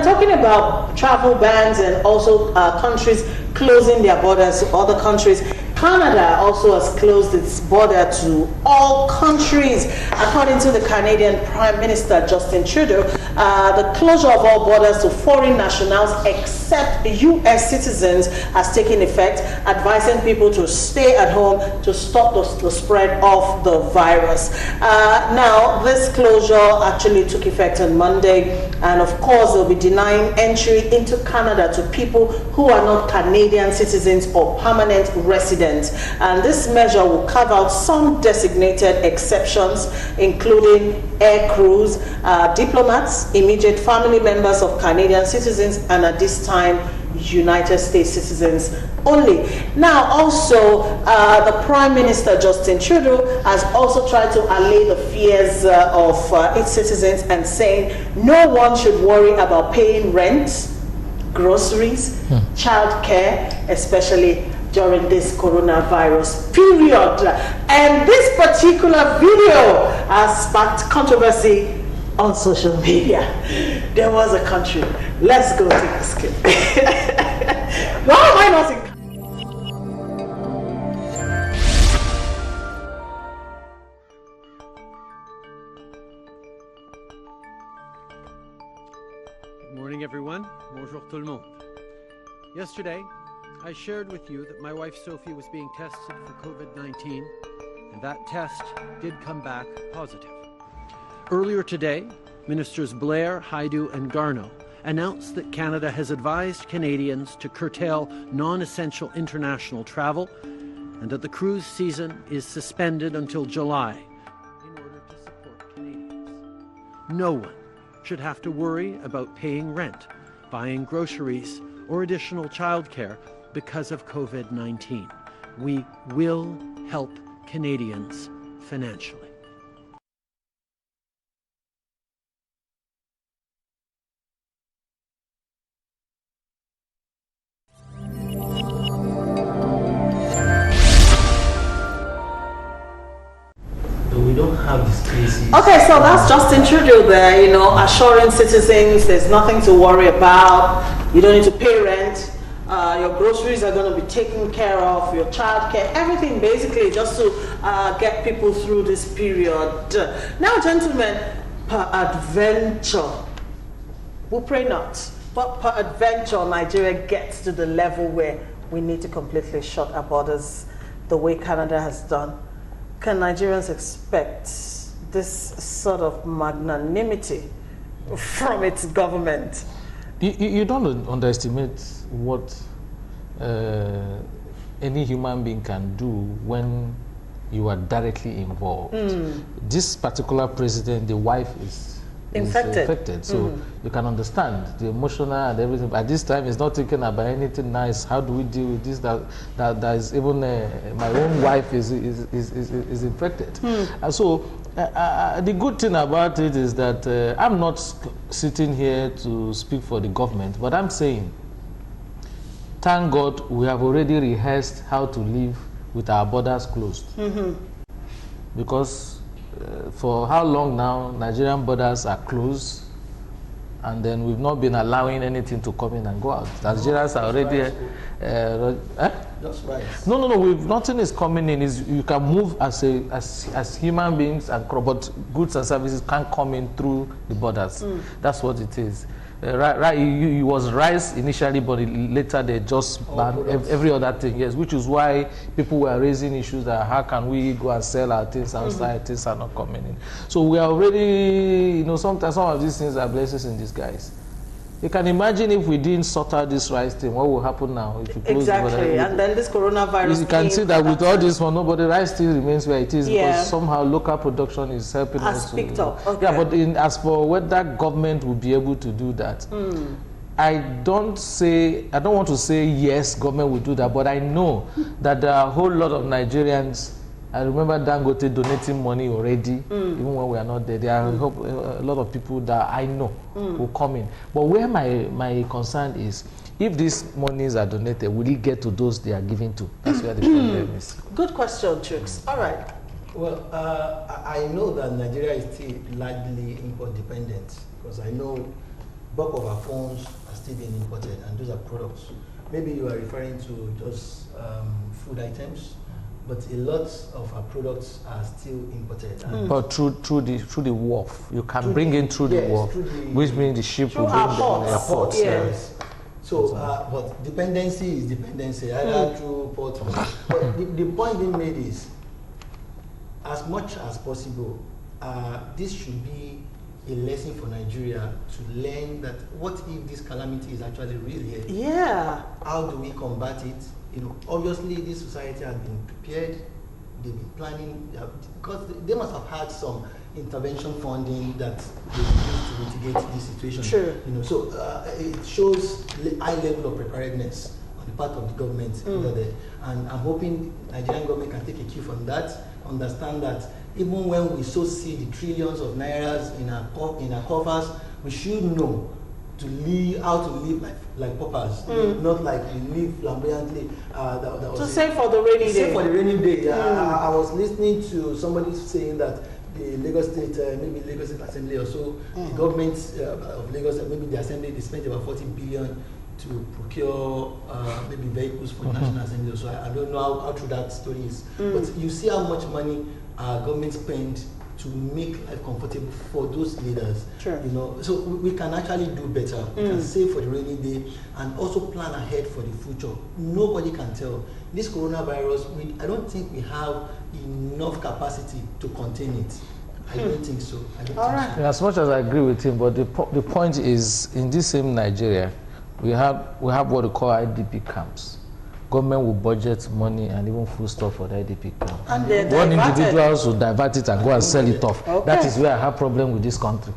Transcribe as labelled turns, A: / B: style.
A: talking about travel bans and also countries closing their borders to other countries, Canada also has closed its border to all countries. According to the Canadian Prime Minister Justin Trudeau, the closure of all borders to foreign nationals except U.S. citizens has taken effect, advising people to stay at home to stop the spread of the virus. Now, this closure actually took effect on Monday, and of course, they'll be denying entry into Canada to people who are not Canadian citizens or permanent residents. And this measure will carve out some designated exceptions, including air crews, diplomats, immediate family members of Canadian citizens, and at this time, United States citizens only. Now, also, the Prime Minister Justin Trudeau has also tried to allay the fears of its citizens and saying no one should worry about paying rent, groceries, childcare, especially during this coronavirus period. And this particular video has sparked controversy on social media. There was a country. Let's go take a skip. Why am I not in?
B: Good morning, everyone. Bonjour tout le monde. Yesterday, I shared with you that my wife Sophie was being tested for COVID-19, and that test did come back positive. Earlier today, Ministers Blair, Hajdu, and Garneau announced that Canada has advised Canadians to curtail non-essential international travel and that the cruise season is suspended until July in order to support Canadians. No one should have to worry about paying rent, buying groceries, or additional childcare because of COVID-19. We will help Canadians financially.
C: We don't have these cases.
A: Okay, so that's Justin Trudeau there, you know, assuring citizens there's nothing to worry about. You don't need to pay rent. Your groceries are going to be taken care of, your childcare, everything basically just to get people through this period. Now, gentlemen, peradventure, we pray not, but peradventure Nigeria gets to the level where we need to completely shut our borders the way Canada has done. Can Nigerians expect this sort of magnanimity from its government?
C: You don't underestimate what any human being can do when you are directly involved. This particular president, the wife is infected. So you can understand the emotional and everything. At this time, it's not thinking about anything nice. How do we deal with this? That is even my own wife is infected. And so the good thing about it is that I'm not sitting here to speak for the government, but I'm saying, thank God we have already rehearsed how to live with our borders closed. Because for how long now Nigerian borders are closed, and then we've not been allowing anything to come in and go out. Nigerians are already
D: That's right.
C: No. Nothing is coming in. You can move as human beings, but goods and services can't come in through the borders. That's what it is. It was rice initially, but later they just banned every other thing. Yes, which is why people were raising issues that how can we go and sell our things outside? Things are not coming in. So we are already, sometimes some of these things are blessings in disguise. You can imagine if we didn't sort out this rice thing, what will happen now if you close the border?
A: And then this coronavirus.
C: You can see that with all this one, nobody rice still remains where it is because somehow local production is helping us.
A: Picked up. Okay.
C: Yeah, but as for whether government will be able to do that, I don't want to say yes, government will do that, but I know that there are a whole lot of Nigerians. I remember Dangote donating money already, even when we are not there. There are a lot of people that I know will come in. But where my concern is, if these monies are donated, will it get to those they are giving to? That's where the problem is.
A: Good question, Chooks. All right.
D: Well, I know that Nigeria is still largely import dependent because I know bulk of our phones are still being imported, and those are products. Maybe you are referring to just food items, but a lot of our products are still imported.
C: But through the wharf, you can bring in through the wharf, which means the ship will bring them to airports.
A: Yes.
D: So, but dependency is dependency, either through ports. But the point being made is, as much as possible, this should be a lesson for Nigeria to learn that what if this calamity is actually real here?
A: Yeah.
D: How do we combat it? You know, obviously this society has been prepared. They've been planning because they must have had some intervention funding that they used to mitigate this situation.
A: Sure.
D: You know, so it shows high level of preparedness on the part of the government over there. And I'm hoping Nigerian government can take a cue from that, understand that even when we so see the trillions of nairas in our coffers, we should know to live, how to live like paupers, not like we live flamboyantly.
A: To save for the rainy day.
D: Save for the rainy day. I was listening to somebody saying that the Lagos State, maybe Lagos State Assembly or so, the government of Lagos, maybe the Assembly, they spent about 40 billion to procure maybe vehicles for the National Assembly. So I don't know how true that story is. But you see how much money our government spend to make life comfortable for those leaders.
A: Sure.
D: You know, so we can actually do better. We can save for the rainy day and also plan ahead for the future. Nobody can tell. This coronavirus, I don't think we have enough capacity to contain it. I don't think so.
C: As much as I agree with him, but the point is, in this same Nigeria, we have what we call IDP camps. Government will budget money and even food stuff for the IDP camp.
A: And
C: one individual will divert it and go and sell it off. Okay. That is where I have problem with this country.